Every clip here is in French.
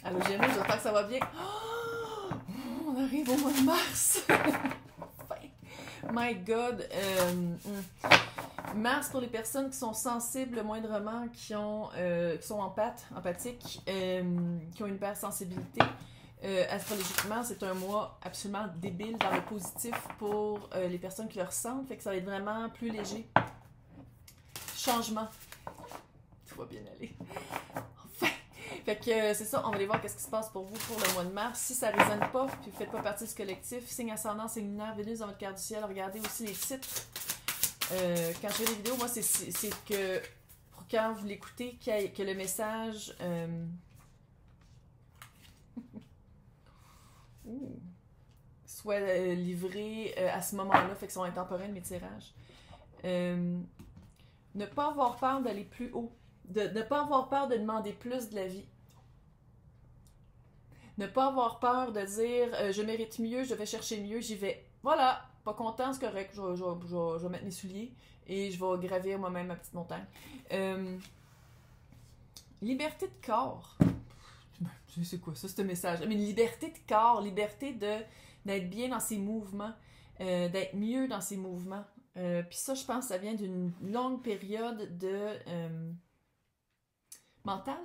Allô Gémeaux, j'espère que ça va bien. Oh, on arrive au mois de mars. Enfin, my God. Mars, pour les personnes qui sont sensibles moindrement, qui sont empathiques, qui ont une hypersensibilité, astrologiquement, c'est un mois absolument débile dans le positif pour les personnes qui le ressentent. Fait que ça va être vraiment plus léger. Changement. Tout va bien aller. Enfin. Fait que c'est ça, on va aller voir qu'est-ce qui se passe pour vous pour le mois de mars. Si ça ne résonne pas, puis vous ne faites pas partie de ce collectif, signe ascendant, signe lunaire, Vénus dans votre carte du ciel, regardez aussi les titres. Quand je fais des vidéos, moi, c'est que pour quand vous l'écoutez, que le message soit livré à ce moment-là, fait que sont intemporels mes tirages. Ne pas avoir peur d'aller plus haut. De ne pas avoir peur de demander plus de la vie. Ne pas avoir peur de dire je mérite mieux, je vais chercher mieux, j'y vais. Voilà, pas content, c'est correct, je vais mettre mes souliers et je vais gravir moi-même ma petite montagne. Liberté de corps. Je sais quoi ça, ce message. Mais une liberté de corps, liberté d'être bien dans ses mouvements, d'être mieux dans ses mouvements. Puis ça, je pense, ça vient d'une longue période de mental,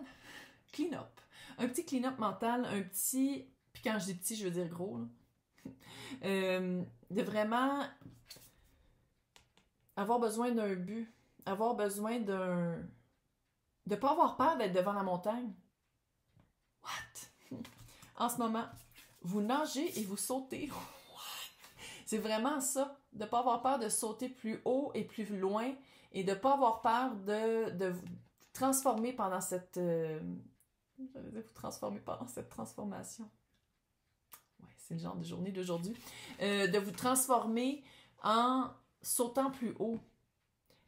clean-up. Un petit clean-up mental, un petit... Puis quand je dis petit, je veux dire gros. De vraiment avoir besoin d'un but, avoir besoin d'un... De pas avoir peur d'être devant la montagne. What? En ce moment, vous nagez et vous sautez. C'est vraiment ça. De ne pas avoir peur de sauter plus haut et plus loin et de ne pas avoir peur de vous transformer pendant cette... J'allais dire vous transformer pendant cette transformation. Ouais, c'est le genre de journée d'aujourd'hui. De vous transformer en sautant plus haut.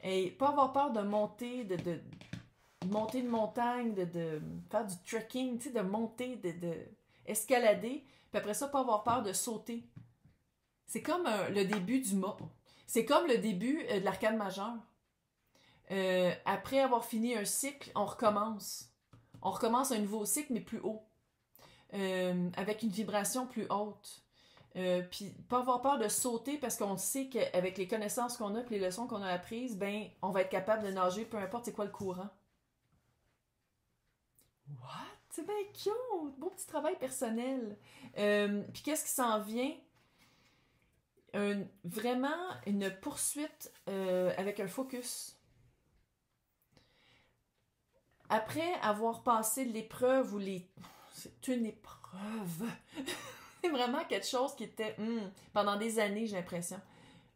Et pas avoir peur de monter, de monter une montagne, de faire du trekking, tu sais, de monter, de escalader. Puis après ça, pas avoir peur de sauter. C'est comme le début du mât. C'est comme le début de l'arcade majeure. Après avoir fini un cycle, on recommence. On recommence un nouveau cycle, mais plus haut. Avec une vibration plus haute. Puis pas avoir peur de sauter parce qu'on sait qu'avec les connaissances qu'on a et les leçons qu'on a apprises, ben, on va être capable de nager, peu importe c'est quoi le courant. What? C'est bien cute! Beau petit travail personnel. Puis qu'est-ce qui s'en vient? Vraiment une poursuite avec un focus. Après avoir passé l'épreuve ou les... C'est une épreuve. C'est vraiment quelque chose qui était... pendant des années, j'ai l'impression.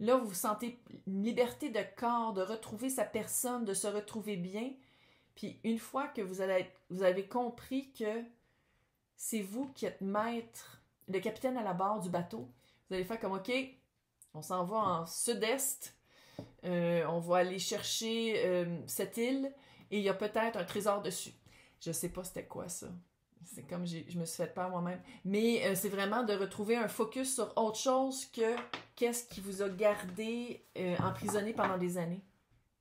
Là, vous sentez une liberté de corps, de retrouver sa personne, de se retrouver bien. Puis une fois que vous avez compris que c'est vous qui êtes maître, le capitaine à la barre du bateau, vous allez faire comme, OK, on s'en va en sud-est, on va aller chercher cette île, et il y a peut-être un trésor dessus. Je sais pas c'était quoi ça. C'est comme je me suis fait peur moi-même. Mais c'est vraiment de retrouver un focus sur autre chose que qu'est-ce qui vous a gardé emprisonné pendant des années.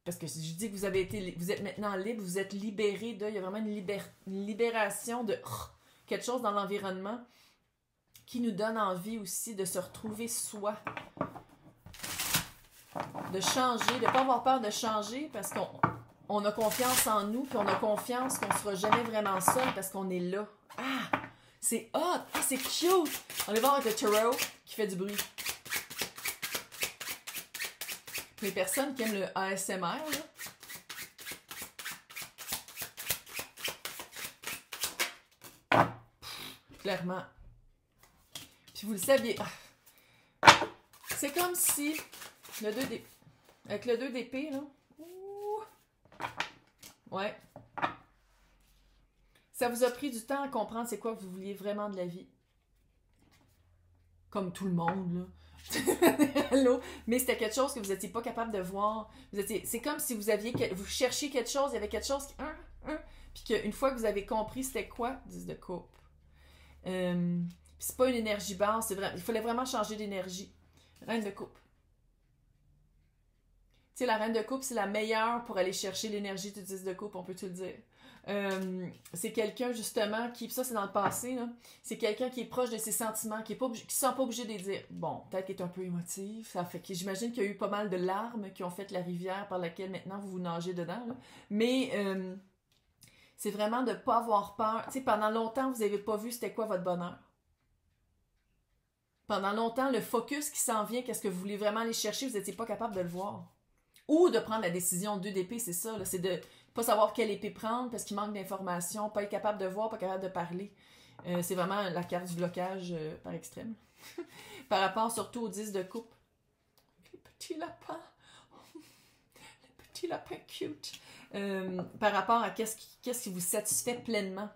Parce que si je dis que vous êtes maintenant libre, vous êtes libéré de... Il y a vraiment une libération de quelque chose dans l'environnement qui nous donne envie aussi de se retrouver soi. De changer, de ne pas avoir peur de changer parce qu'on a confiance en nous, puis on a confiance qu'on ne sera jamais vraiment seul parce qu'on est là. Ah! C'est hot! Ah, c'est cute! On va voir avec le tarot qui fait du bruit. Pour les personnes qui aiment le ASMR, là. Clairement. Puis vous le saviez. C'est comme si le 2 d'épée, avec le 2 d'épée, là. Ouais. Ça vous a pris du temps à comprendre c'est quoi que vous vouliez vraiment de la vie. Comme tout le monde, là. Allô? Mais c'était quelque chose que vous n'étiez pas capable de voir. C'est comme si vous cherchiez quelque chose, il y avait quelque chose qui... puis qu'une fois que vous avez compris c'était quoi, 10 de coupe. C'est pas une énergie basse, c'est vrai. Il fallait vraiment changer d'énergie. Reine de coupe. Tu sais, la reine de coupe, c'est la meilleure pour aller chercher l'énergie du 10 de coupe, on peut-tu le dire? C'est quelqu'un, justement, qui... Ça, c'est dans le passé, là. C'est quelqu'un qui est proche de ses sentiments, qui ne se sent pas obligé de les dire. Bon, peut-être qu'il est un peu émotif. Ça fait que j'imagine qu'il y a eu pas mal de larmes qui ont fait la rivière par laquelle maintenant vous nagez dedans, là. Mais c'est vraiment de ne pas avoir peur. Tu sais, pendant longtemps, vous n'avez pas vu c'était quoi votre bonheur. Pendant longtemps, le focus qui s'en vient, qu'est-ce que vous voulez vraiment aller chercher, vous n'étiez pas capable de le voir. Ou de prendre la décision 2 d'épée, c'est ça, là, c'est de pas savoir quelle épée prendre parce qu'il manque d'informations, pas être capable de voir, pas capable de parler. C'est vraiment la carte du blocage par extrême. Par rapport surtout aux 10 de coupe. Les petits lapins. Les petits lapins cute. Par rapport à qu'est-ce qui vous satisfait pleinement.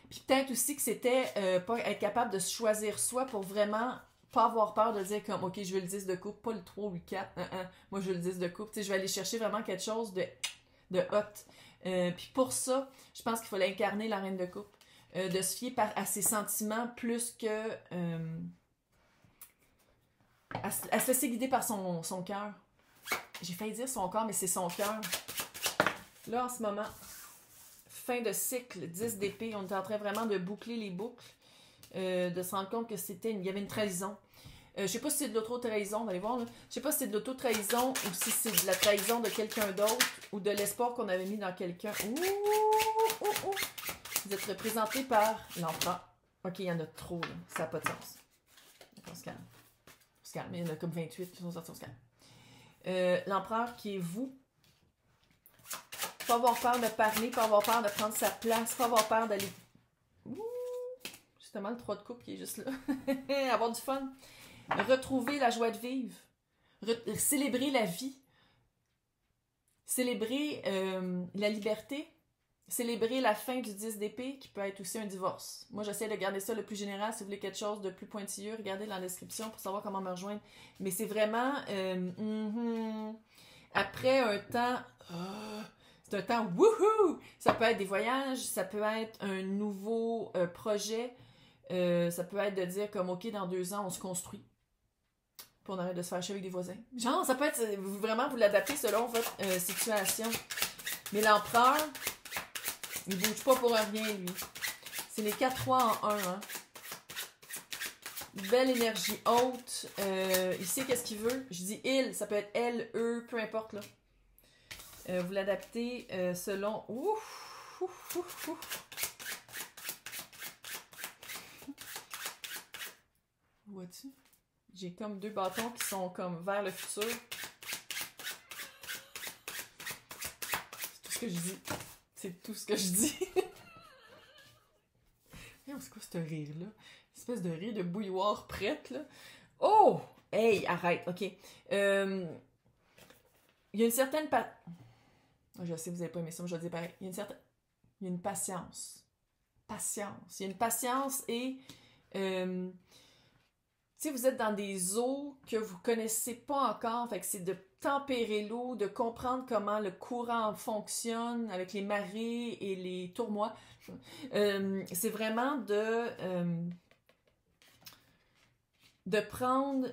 Puis peut-être aussi que c'était pas être capable de se choisir soi pour vraiment pas avoir peur de dire comme ok, je veux le 10 de coupe, pas le 3 ou le 4. Moi, je veux le 10 de coupe. Tu sais, je vais aller chercher vraiment quelque chose de hot. Puis pour ça, je pense qu'il faut incarner la reine de coupe. De se fier à ses sentiments plus que à se laisser guider par son cœur. J'ai failli dire son corps, mais c'est son cœur. Là, en ce moment, fin de cycle, 10 d'épée, on est en train vraiment de boucler les boucles, de se rendre compte que il y avait une trahison. Je sais pas si c'est de l'auto-trahison, on va aller voir là. Je sais pas si c'est de l'auto-trahison ou si c'est de la trahison de quelqu'un d'autre ou de l'espoir qu'on avait mis dans quelqu'un. Ouh. Vous êtes représenté par l'empereur. Ok, il y en a trop, là. Ça n'a pas de sens. On se calme. On se calme. Il y en a comme 28 qui sont sortis, on se calme. L'empereur qui est vous. Pas avoir peur de parler, pas avoir peur de prendre sa place, pas avoir peur d'aller... Justement, le 3 de coupe qui est juste là. Avoir du fun. Retrouver la joie de vivre. Célébrer la vie. Célébrer la liberté. Célébrer la fin du 10 d'épée, qui peut être aussi un divorce. Moi, j'essaie de garder ça le plus général. Si vous voulez quelque chose de plus pointilleux, regardez dans la description pour savoir comment me rejoindre. Mais c'est vraiment... après un temps... c'est un temps wouhou! Ça peut être des voyages, ça peut être un nouveau projet. Ça peut être de dire comme, OK, dans 2 ans, on se construit. Puis on arrête de se fâcher avec des voisins. Genre, ça peut être vraiment vous l'adapter selon votre situation. Mais l'empereur... Il bouge pas pour rien, lui. C'est les 4-3 en 1. Hein. Belle énergie haute. Il sait qu'est-ce qu'il veut. Je dis il, ça peut être elle, eux, peu importe. Là. Vous l'adaptez selon... Ouf. Vois-tu? J'ai comme 2 bâtons qui sont comme vers le futur. C'est tout ce que je dis. C'est tout ce que je dis. C'est quoi ce rire-là? Une espèce de rire de bouilloire prête, là. Oh! Hey, arrête, ok. Il y a une certaine... Je sais, vous n'avez pas aimé ça, mais je vais le dire pareil. Il y a une patience. Patience. Il y a une patience et... tu sais, vous êtes dans des eaux que vous connaissez pas encore, fait que c'est de tempérer l'eau, de comprendre comment le courant fonctionne avec les marées et les tournois. C'est vraiment de prendre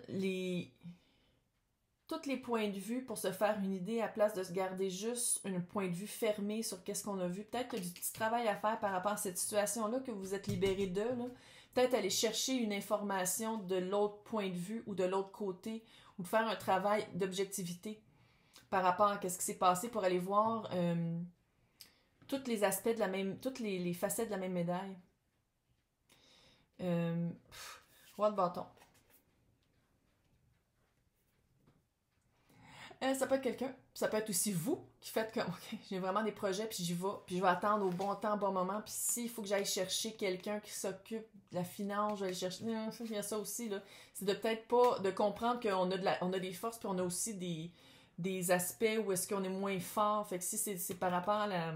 tous les points de vue pour se faire une idée à place de se garder juste un point de vue fermé sur qu'est-ce qu'on a vu. Peut-être qu'il y a du petit travail à faire par rapport à cette situation-là que vous êtes libéré de, là. Peut-être aller chercher une information de l'autre point de vue ou de l'autre côté ou de faire un travail d'objectivité par rapport à ce qui s'est passé pour aller voir tous les aspects de la même, toutes les facettes de la même médaille. Roi de bâton. Ça peut être quelqu'un, ça peut être aussi vous qui faites comme, ok, j'ai vraiment des projets, puis j'y vais, puis je vais attendre au bon temps, au bon moment, puis s'il faut que j'aille chercher quelqu'un qui s'occupe de la finance, je vais aller chercher, il y a ça aussi, là. C'est de peut-être pas, de comprendre qu'on a on a des forces, puis on a aussi des aspects où est-ce qu'on est moins fort, fait que si c'est par rapport à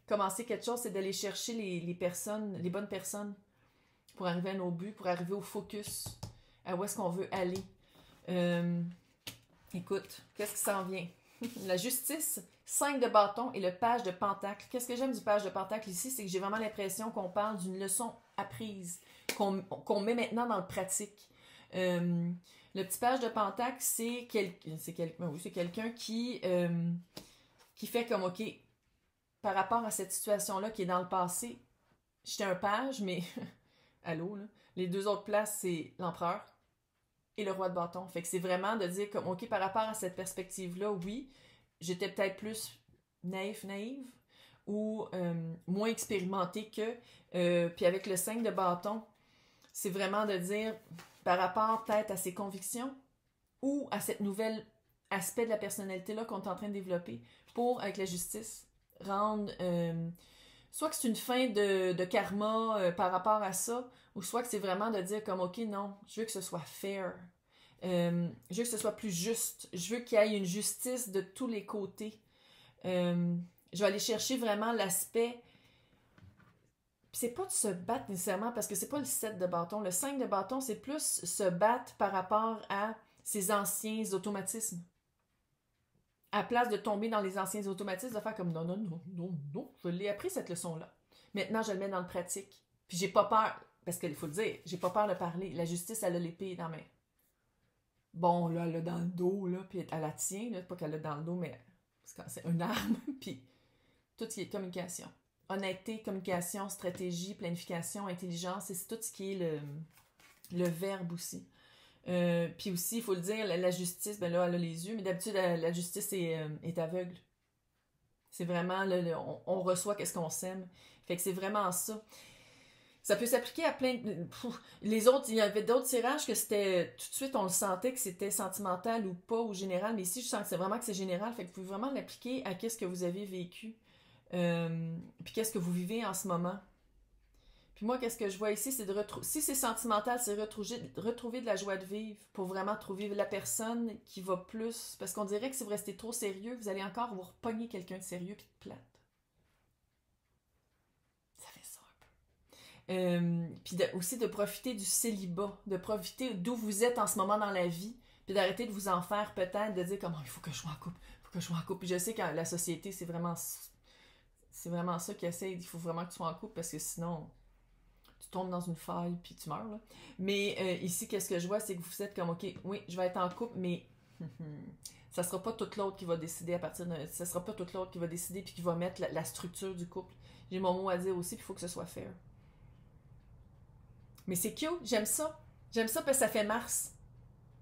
commencer quelque chose, c'est d'aller chercher les personnes, les bonnes personnes, pour arriver à nos buts, pour arriver au focus, à où est-ce qu'on veut aller. Écoute, qu'est-ce qui s'en vient? La justice, 5 de bâton et le page de pentacle. Qu'est-ce que j'aime du page de pentacle ici? C'est que j'ai vraiment l'impression qu'on parle d'une leçon apprise, qu'on met maintenant dans le pratique. Le petit page de pentacle, c'est quelqu'un qui fait comme, OK, par rapport à cette situation-là qui est dans le passé, j'étais un page, mais allô, là, les deux autres places, c'est l'empereur et le roi de bâton. Fait que c'est vraiment de dire comme, OK, par rapport à cette perspective-là, oui, j'étais peut-être plus naïve, ou moins expérimentée que. Puis avec le 5 de bâton, c'est vraiment de dire, par rapport peut-être à ses convictions, ou à cette nouvelle aspect de la personnalité-là qu'on est en train de développer, pour, avec la justice, rendre... soit que c'est une fin de karma par rapport à ça, ou soit que c'est vraiment de dire comme, OK, non, je veux que ce soit fair. Je veux que ce soit plus juste. Je veux qu'il y ait une justice de tous les côtés. Je vais aller chercher vraiment l'aspect... C'est pas de se battre nécessairement, parce que c'est pas le 7 de bâton. Le 5 de bâton, c'est plus se battre par rapport à ses anciens automatismes. À place de tomber dans les anciens automatismes, de faire comme non, non, non, non, non, je l'ai appris cette leçon-là. Maintenant, je le mets dans le pratique. Puis j'ai pas peur, parce qu'il faut le dire, j'ai pas peur de parler. La justice, elle a l'épée dans la main. Bon, là, elle l'a dans le dos, là, puis elle la tient, là, pas qu'elle l'a dans le dos, mais c'est une arme, puis tout ce qui est communication. Honnêteté, communication, stratégie, planification, intelligence, c'est tout ce qui est le verbe aussi. Puis aussi, il faut le dire, la justice, ben là, elle a les yeux, mais d'habitude, la justice est aveugle. C'est vraiment, on reçoit qu'est-ce qu'on sème. Fait que c'est vraiment ça. Ça peut s'appliquer à plein de... Les autres, il y avait d'autres tirages que c'était... Tout de suite, on le sentait que c'était sentimental ou pas, ou général. Mais ici, je sens que c'est vraiment que c'est général. Fait que vous pouvez vraiment l'appliquer à qu'est-ce que vous avez vécu. Puis qu'est-ce que vous vivez en ce moment. Puis moi, qu'est-ce que je vois ici, c'est de retrouver... Si c'est sentimental, c'est retrouver de la joie de vivre pour vraiment trouver la personne qui va plus... Parce qu'on dirait que si vous restez trop sérieux, vous allez encore vous repogner quelqu'un de sérieux puis de plate. Ça fait ça un peu. Puis aussi de profiter du célibat, de profiter d'où vous êtes en ce moment dans la vie, puis d'arrêter de vous en faire peut-être, de dire comme il faut que je sois en couple, il faut que je sois en couple. Puis je sais que la société, c'est vraiment ça qui essaie, il faut vraiment que tu sois en couple parce que sinon... tu tombes dans une faille puis tu meurs. Là. Mais ici, qu'est-ce que je vois, c'est que vous êtes comme, OK, oui, je vais être en couple, mais ça sera pas toute l'autre qui va décider à partir de... Ça sera pas toute l'autre qui va décider puis qui va mettre la structure du couple. J'ai mon mot à dire aussi, puis il faut que ce soit fair. Mais c'est cute, j'aime ça. J'aime ça parce que ça fait mars.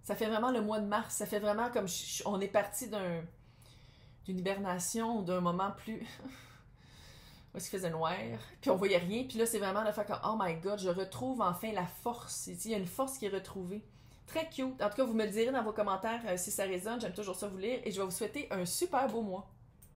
Ça fait vraiment le mois de mars. Ça fait vraiment comme... on est parti d'une hibernation ou d'un moment plus... Où il faisait noir, puis on voyait rien, puis là c'est vraiment le fait que oh my god, je retrouve enfin la force. Il y a une force qui est retrouvée. Très cute. En tout cas, vous me le direz dans vos commentaires si ça résonne, j'aime toujours ça vous lire, et je vais vous souhaiter un super beau mois.